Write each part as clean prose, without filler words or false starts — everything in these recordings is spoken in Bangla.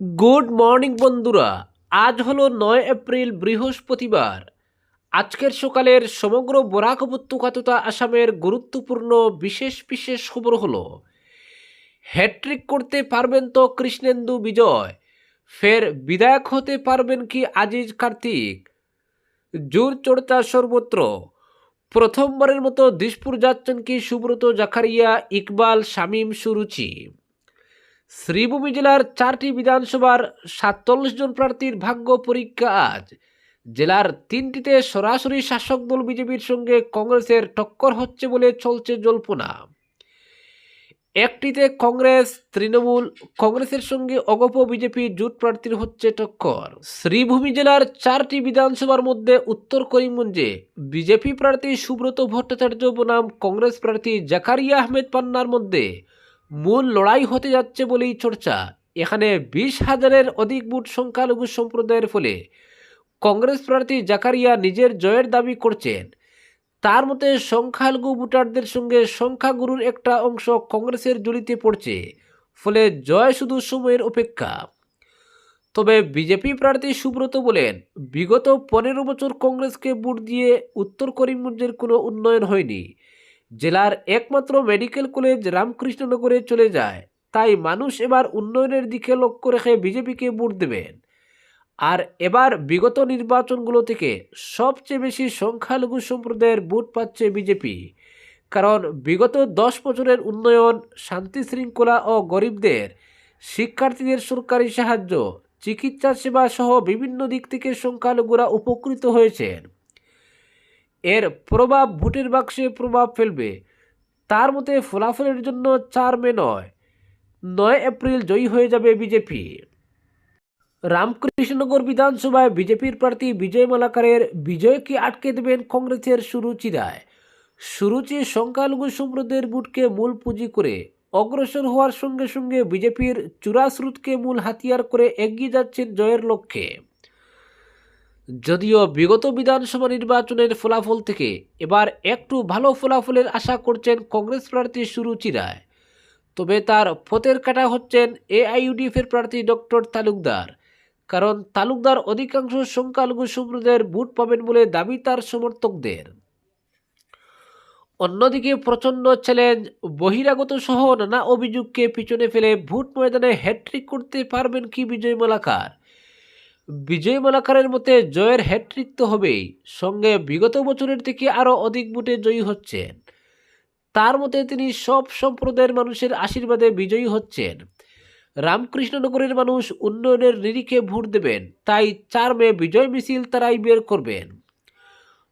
গুড মর্নিং বন্ধুরা। আজ হলো 9 এপ্রিল, বৃহস্পতিবার। আজকের সকালের সমগ্র বরাক উপত্যকা তথা আসামের গুরুত্বপূর্ণ বিশেষ বিশেষ খবর হলো: হ্যাট্রিক করতে পারবেন তো কৃষ্ণেন্দু বিজয়, ফের বিধায়ক হতে পারবেন কি আজিজ কার্তিক, জোর চর্চা সর্বত্র। প্রথমবারের মতো দিশপুর যাচ্ছেন কি সুব্রত জাকারিয়া, ইকবাল, শামীম, সুরুচি। শ্রীভূমি জেলার 4টি বিধানসভার 47 জন প্রার্থীর ভাগ্য পরীক্ষা আজ। জেলার 3টিতে সরাসরি শাসক দল বিজেপির সঙ্গে কংগ্রেসের টক্কর হচ্ছে বলে চলছে জল্পনা। একটিতে কংগ্রেস, তৃণমূল কংগ্রেসের সঙ্গে অগপ বিজেপি জোট প্রার্থীর হচ্ছে টক্কর। শ্রীভূমি জেলার 4টি বিধানসভার মধ্যে উত্তর করিমগঞ্জে বিজেপি প্রার্থী সুব্রত ভট্টাচার্য বনাম কংগ্রেস প্রার্থী জাকারিয়া আহমেদ পান্নার মধ্যে মূল লড়াই হতে যাচ্ছে বলেই চর্চা। এখানে 20,000-এর অধিক ভোট সংখ্যালঘু সম্প্রদায়ের ফলে কংগ্রেস প্রার্থী জাকারিয়া নিজের জয়ের দাবি করছেন। তার মতে সংখ্যালঘু ভোটারদের সঙ্গে সংখ্যাগুরুর একটা অংশ কংগ্রেসের ঝুলিতে পড়ছে, ফলে জয় শুধু সময়ের অপেক্ষা। তবে বিজেপি প্রার্থী সুব্রত বলেন, বিগত 15 বছর কংগ্রেসকে ভোট দিয়ে উত্তর করিমগঞ্জের কোনো উন্নয়ন হয়নি। জেলার একমাত্র মেডিকেল কলেজ রামকৃষ্ণনগরে চলে যায়, তাই মানুষ এবার উন্নয়নের দিকে লক্ষ্য রেখে বিজেপিকে ভোট দেবেন। আর এবার বিগত নির্বাচনগুলো থেকে সবচেয়ে বেশি সংখ্যালঘু সম্প্রদায়ের ভোট পাচ্ছে বিজেপি, কারণ বিগত 10 বছরের উন্নয়ন, শান্তি শৃঙ্খলা ও গরিবদের, শিক্ষার্থীদের সরকারি সাহায্য, চিকিৎসা সেবা সহ বিভিন্ন দিক থেকে সংখ্যালঘুরা উপকৃত হয়েছেন। এর প্রভাব ভোটের বাক্সে প্রভাব ফেলবে। তার মতে ফলাফলের জন্য 4 মে নয়, 9 এপ্রিল জয়ী হয়ে যাবে বিজেপি। রামকৃষ্ণনগর বিধানসভায় বিজেপির প্রার্থী বিজয় মালাকারের বিজয়কে আটকে দেবেন কংগ্রেসের সুরুচি রায়। সুরুচি সংখ্যালঘু সম্প্রদায়ের ভোটকে মূল পুঁজি করে অগ্রসর হওয়ার সঙ্গে সঙ্গে বিজেপির চূড়া স্রোতকে মূল হাতিয়ার করে এগিয়ে যাচ্ছেন জয়ের লক্ষ্যে। যদিও বিগত বিধানসভা নির্বাচনের ফলাফল থেকে এবার একটু ভালো ফলাফলের আশা করছেন কংগ্রেস প্রার্থী সুরুচি রায়, তবে তার পথের কাটা হচ্ছেন এআইইউডিএফের প্রার্থী ডক্টর তালুকদার, কারণ তালুকদার অধিকাংশ সংখ্যালঘু সম্প্রদায়ের ভোট পাবেন বলে দাবি তার সমর্থকদের। অন্যদিকে প্রচণ্ড চ্যালেঞ্জ, বহিরাগত সহ নানা অভিযোগকে পিছনে ফেলে ভোট ময়দানে হ্যাট্রিক করতে পারবেন কি বিজয় মালাকার। বিজয় মালাকারের মতে জয়ের হ্যাট্রিক তো হবেই, সঙ্গে বিগত বছরের থেকে আরও অধিক ভোটে জয়ী হচ্ছেন। তার মতে তিনি সব সম্প্রদায়ের মানুষের আশীর্বাদে বিজয়ী হচ্ছেন। রামকৃষ্ণনগরের মানুষ উন্নয়নের নিরিখে ভোট দেবেন, তাই 4 মে বিজয় মিছিল তারাই বের করবেন।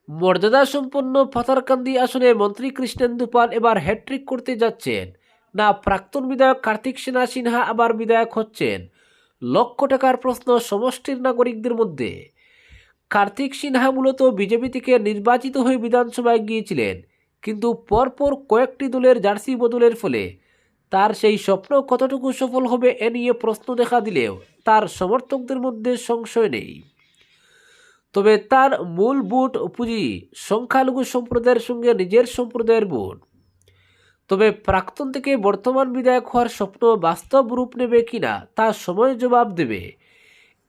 মর্যাদা সম্পন্ন পাথারকান্দি আসনে মন্ত্রী কৃষ্ণেন্দু পাল এবার হ্যাট্রিক করতে যাচ্ছেন না প্রাক্তন বিধায়ক কার্তিক সেনা সিনহা আবার বিধায়ক হচ্ছেন, লক্ষ টাকার প্রশ্ন সমষ্টির নাগরিকদের মধ্যে। কার্তিক সিনহা মূলত বিজেপি থেকে নির্বাচিত হয়ে বিধানসভায় গিয়েছিলেন, কিন্তু পরপর কয়েকটি দলের জার্সি বদলের ফলে তার সেই স্বপ্ন কতটুকু সফল হবে এ নিয়ে প্রশ্ন দেখা দিলেও তার সমর্থকদের মধ্যে সংশয় নেই। তবে তার মূল ভোট পুঁজি সংখ্যালঘু সম্প্রদায়ের সঙ্গে নিজের সম্প্রদায়ের ভোট। তবে প্রাক্তন থেকে বর্তমান বিধায়ক হওয়ার স্বপ্ন বাস্তব রূপ নেবে কিনা তা সময় জবাব দেবে।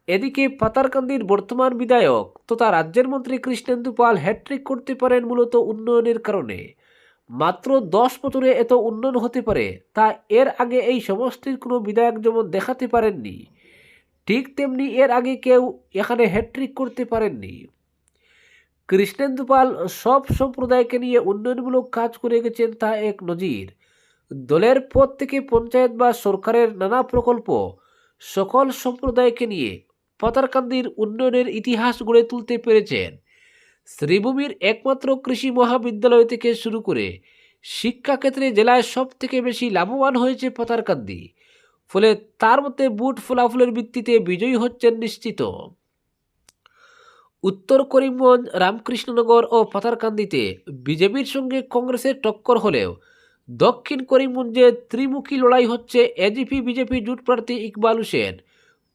এদিকে পাতারকান্দির বর্তমান বিধায়ক তথা রাজ্যের মন্ত্রী কৃষ্ণেন্দু পাল হ্যাট্রিক করতে পারেন মূলত উন্নয়নের কারণে। মাত্র 10 বছরে এত উন্নয়ন হতে পারে তা এর আগে এই সমষ্টির কোনো বিধায়ক যেমন দেখাতে পারেননি, ঠিক তেমনি এর আগে কেউ এখানে হ্যাট্রিক করতে পারেননি। কৃষ্ণেন্দু পাল সব সম্প্রদায়কে নিয়ে উন্নয়নমূলক কাজ করে গেছেন, তা এক নজির। দলের পদ থেকে পঞ্চায়েত বা সরকারের নানা প্রকল্প সকল সম্প্রদায়কে নিয়ে পাতারকান্দির উন্নয়নের ইতিহাস গড়ে তুলতে পেরেছেন। শ্রীভূমির একমাত্র কৃষি মহাবিদ্যালয় থেকে শুরু করে শিক্ষাক্ষেত্রে জেলায় সব থেকে বেশি লাভবান হয়েছে পাতারকান্দি, ফলে তার মতে ভোট ফলাফলের ভিত্তিতে বিজয়ী হচ্ছেন নিশ্চিত। উত্তর করিমগঞ্জ, রামকৃষ্ণনগর ও পাতারকান্দিতে বিজেপির সঙ্গে কংগ্রেসের টক্কর হলেও দক্ষিণ করিমগঞ্জে ত্রিমুখী লড়াই হচ্ছে এজিপি বিজেপি জোট প্রার্থী ইকবাল হোসেন,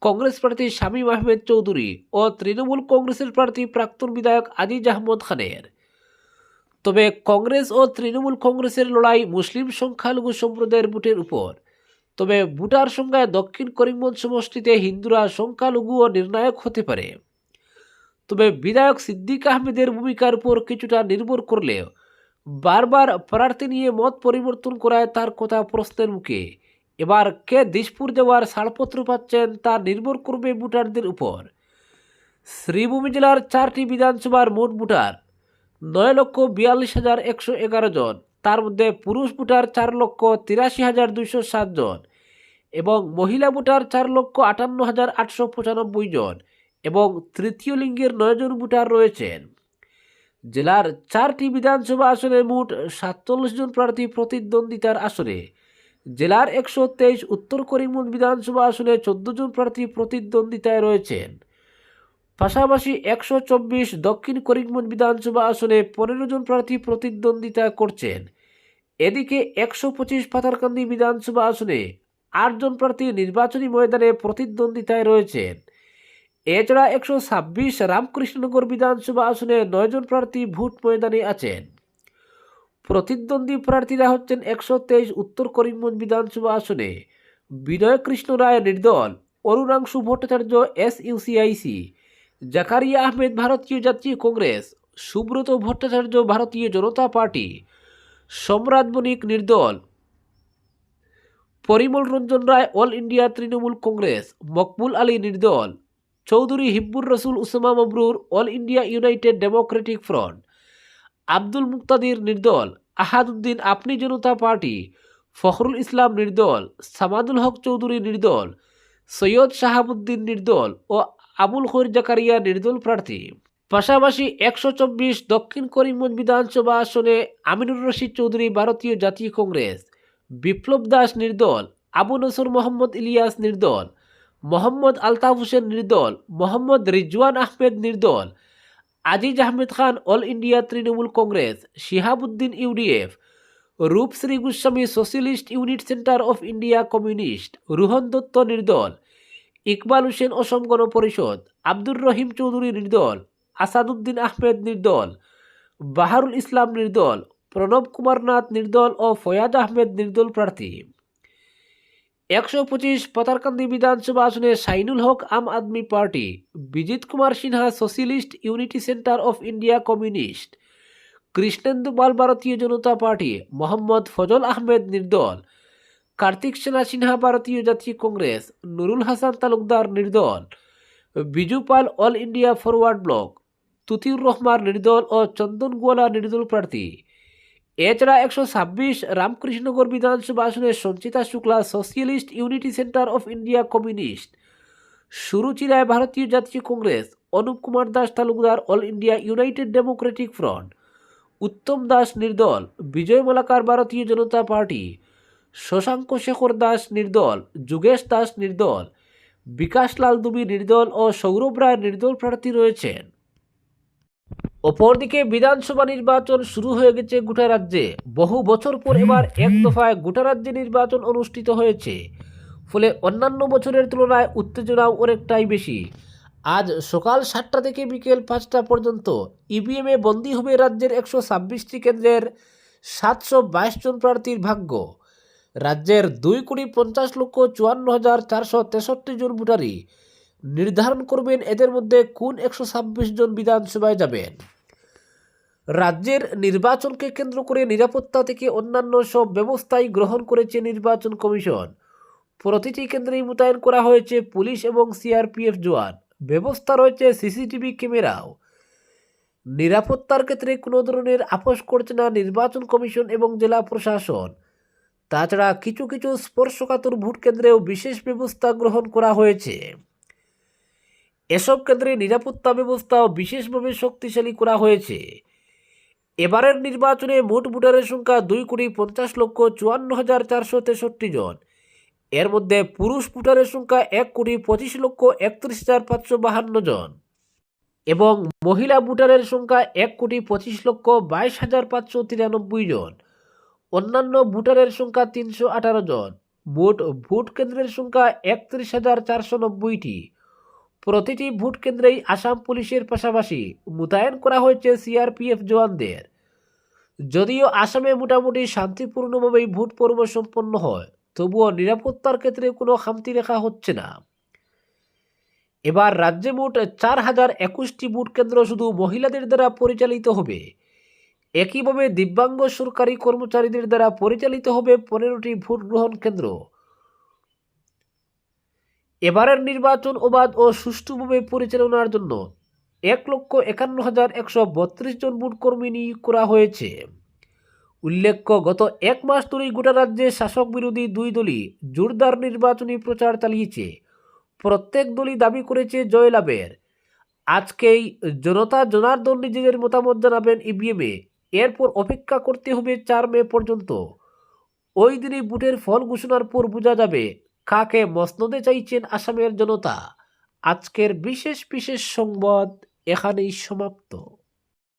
কংগ্রেস প্রার্থী শামীম আহমেদ চৌধুরী ও তৃণমূল কংগ্রেসের প্রার্থী প্রাক্তন বিধায়ক আজিজ আহমদ খানের। তবে কংগ্রেস ও তৃণমূল কংগ্রেসের লড়াই মুসলিম সংখ্যালঘু সম্প্রদায়ের ভোটের উপর। তবে ভোটার সংখ্যায় দক্ষিণ করিমগঞ্জ সমষ্টিতে হিন্দুরা সংখ্যালঘু ও নির্ণায়ক হতে পারে। তবে বিধায়ক সিদ্দিক আহমেদের ভূমিকার উপর কিছুটা নির্ভর করলেও বারবার প্রার্থী নিয়ে মত পরিবর্তন করায় তার কথা প্রশ্নের মুখে। এবার কে দিশপুর যাওয়ার ছাড়পত্র পাচ্ছেন তা নির্ভর করবে ভোটারদের উপর। শ্রীভূমি জেলার 4টি বিধানসভার মোট ভোটার 9,42,111 জন। তার মধ্যে পুরুষ ভোটার 4,83,207 জন এবং মহিলা ভোটার 4,58,895 জন এবং তৃতীয় লিঙ্গের 9 জন ভোটার রয়েছেন। জেলার 4টি বিধানসভা আসনে মোট 47 জন প্রার্থী প্রতিদ্বন্দ্বিতার আসনে। জেলার 123 উত্তর করিমগঞ্জ বিধানসভা আসনে 14 জন প্রার্থী প্রতিদ্বন্দ্বিতায় রয়েছেন। পাশাপাশি 124 দক্ষিণ করিমগঞ্জ বিধানসভা আসনে 15 জন প্রার্থী প্রতিদ্বন্দ্বিতা করছেন। এদিকে 125 পাথারকান্দি বিধানসভা আসনে 8 জন প্রার্থী নির্বাচনী ময়দানে প্রতিদ্বন্দ্বিতায় রয়েছেন। এছাড়া 126 রামকৃষ্ণনগর বিধানসভা আসনে 9 জন প্রার্থী ভোট ময়দানে আছেন। প্রতিদ্বন্দ্বী প্রার্থীরা হচ্ছেন 123 উত্তর করিমগঞ্জ বিধানসভা আসনে বিনয় কৃষ্ণ রায় নির্দল, অরুণাংশু ভট্টাচার্য SUCIC, জাকারিয়া আহমেদ ভারতীয় জাতীয় কংগ্রেস, সুব্রত ভট্টাচার্য ভারতীয় জনতা পার্টি, সম্রাট বণিক নির্দল, Parimal Ranjan Roy all India Trinamool Congress, Maqbool Ali নির্দল, Chowdhury Hibbur Rasul Usama Mabrur all India united democratic front, Abdul Muktadir নির্দল, আহাদুদ্দিন আপনি জনতা পার্টি, ফখরুল ইসলাম নির্দল, সামাদুল হক চৌধুরী নির্দল, সৈয়দ শাহাবুদ্দিন নির্দল ও আবুল খৈর জাকারিয়া নির্দল প্রার্থী। পাশাপাশি 124 দক্ষিণ করিমগঞ্জ বিধানসভা আসনে আমিনুর রশিদ চৌধুরী ভারতীয় জাতীয় কংগ্রেস, বিপ্লব দাস নির্দল, আবু নসর মোহাম্মদ ইলিয়াস নির্দল, মোহাম্মদ আলতাফ হোসেন নির্দল, মোহাম্মদ রিজওয়ান আহমেদ নির্দল, Aziz Ahmed Khan all India Trinamool Congress, Shihabuddin UDF, Rupashree Goswami socialist unit centre of India communist, Ruhan Dutta নির্দল, ইকবাল হোসেন অসম গণ পরিষদ, আব্দুর রহিম চৌধুরী নির্দল, আসাদুদ্দিন আহমেদ নির্দল, বাহারুল ইসলাম নির্দল, প্রণব কুমার নাথ নির্দল ও ফয়াদ আহমেদ নির্দল প্রার্থী। 125 পাতারকান্দি বিধানসভা আসনে Shainul Haque Aam Aadmi party, Bijit Kumar Sinha socialist unity centre of India communist, Krishnendu Pal Bharatiya Janata party, Mohammad Fazal Ahmed নির্দল, কার্তিক সেনা সিনহা ভারতীয় জাতীয় কংগ্রেস, নুরুল হাসান তালুকদার নির্দল, Biju Pal all India forward bloc, Tutiur Rahman নির্দল ও চন্দন গোয়ালা নির্দল প্রার্থী। এছাড়া 126 রামকৃষ্ণনগর বিধানসভা আসনে Sanchita Shukla socialist unity centre of India communist, Suruchi Roy Bharatiya Jatiya Congress, Anup Kumar Das Talukdar all India united democratic front, Uttam Das নির্দল, বিজয় মালাকার ভারতীয় জনতা পার্টি, শশাঙ্ক শেখর দাস নির্দল, যুগেশ দাস নির্দল, বিকাশ লাল দুবি নির্দল ও সৌরভ রায় নির্দল প্রার্থী রয়েছেন। অপরদিকে বিধানসভা নির্বাচন শুরু হয়ে গেছে গোটা রাজ্যে। বহু বছর পর এবার এক দফায় গোটা রাজ্যে নির্বাচন অনুষ্ঠিত হয়েছে, ফলে অন্যান্য বছরের তুলনায় উত্তেজনাও অনেকটাই বেশি। আজ সকাল 7টা থেকে বিকেল 5টা পর্যন্ত ইভিএমে বন্দী হবে রাজ্যের 126টি কেন্দ্রের 722 জন প্রার্থীর ভাগ্য। রাজ্যের 2,50,54,463 জন ভোটারই নির্ধারণ করবেন এদের মধ্যে কোন 126 জন বিধানসভায় যাবেন। রাজ্যের নির্বাচনকে কেন্দ্র করে নিরাপত্তা থেকে অন্যান্য সব ব্যবস্থাই গ্রহণ করেছে নির্বাচন কমিশন। প্রতিটি কেন্দ্রেই মোতায়েন করা হয়েছে পুলিশ এবং CRPF জওয়ান। ব্যবস্থা রয়েছে CCTV ক্যামেরাও। নিরাপত্তার ক্ষেত্রে কোনো ধরনের আপোষ করছে না নির্বাচন কমিশন এবং জেলা প্রশাসন। তাছাড়া কিছু কিছু স্পর্শকাতর ভোট কেন্দ্রেও বিশেষ ব্যবস্থা গ্রহণ করা হয়েছে। এসব কেন্দ্রে নিরাপত্তা ব্যবস্থাও বিশেষভাবে শক্তিশালী করা হয়েছে। এবারের নির্বাচনে মোট ভোটারের সংখ্যা 2,50,54,463 জন। এর মধ্যে পুরুষ ভোটারের সংখ্যা 1,25,31,552 জন এবং মহিলা ভোটারের সংখ্যা 1,25,22,593 জন। অন্যান্য ভোটারের সংখ্যা 318 জন। মোট ভোট কেন্দ্রের সংখ্যা 31,490টি। প্রতিটি ভোট কেন্দ্রেই আসাম পুলিশের পাশাপাশি মোতায়েন করা হয়েছে CRPF জওয়ানদের। যদিও আসামে মোটামুটি শান্তিপূর্ণভাবেই ভোট পর্ব সম্পন্ন হয়, তবুও নিরাপত্তার ক্ষেত্রে কোনো খামতি রাখা হচ্ছে না। এবার রাজ্যে মোট 4021টি ভোট কেন্দ্র শুধু মহিলাদের দ্বারা পরিচালিত হবে। একইভাবে দিব্যাঙ্গ সরকারি কর্মচারীদের দ্বারা পরিচালিত হবে 15টি ভোট গ্রহণ কেন্দ্র। এবারের নির্বাচন অবাধ ও সুষ্ঠুভাবে পরিচালনার জন্য 1,51,132 জন ভোট কর্মী নিয়োগ করা হয়েছে। উল্লেখ্য, গত এক মাস ধরেই গোটা রাজ্যে শাসক বিরোধী দুই দলই জোরদার নির্বাচনী প্রচার চালিয়েছে। প্রত্যেক দলই দাবি করেছে জয়লাভের। আজকেই জনতা জনার্দন নিজেদের মতামত জানাবেন ইভিএমে। এরপর অপেক্ষা করতে হবে 4 মে পর্যন্ত। ওই দিনই ভোটের ফল ঘোষণার পর বোঝা যাবে কাকে মসনদে চাইছেন আসামের জনতা। আজকের বিশেষ সংবাদ এখানেই সমাপ্ত।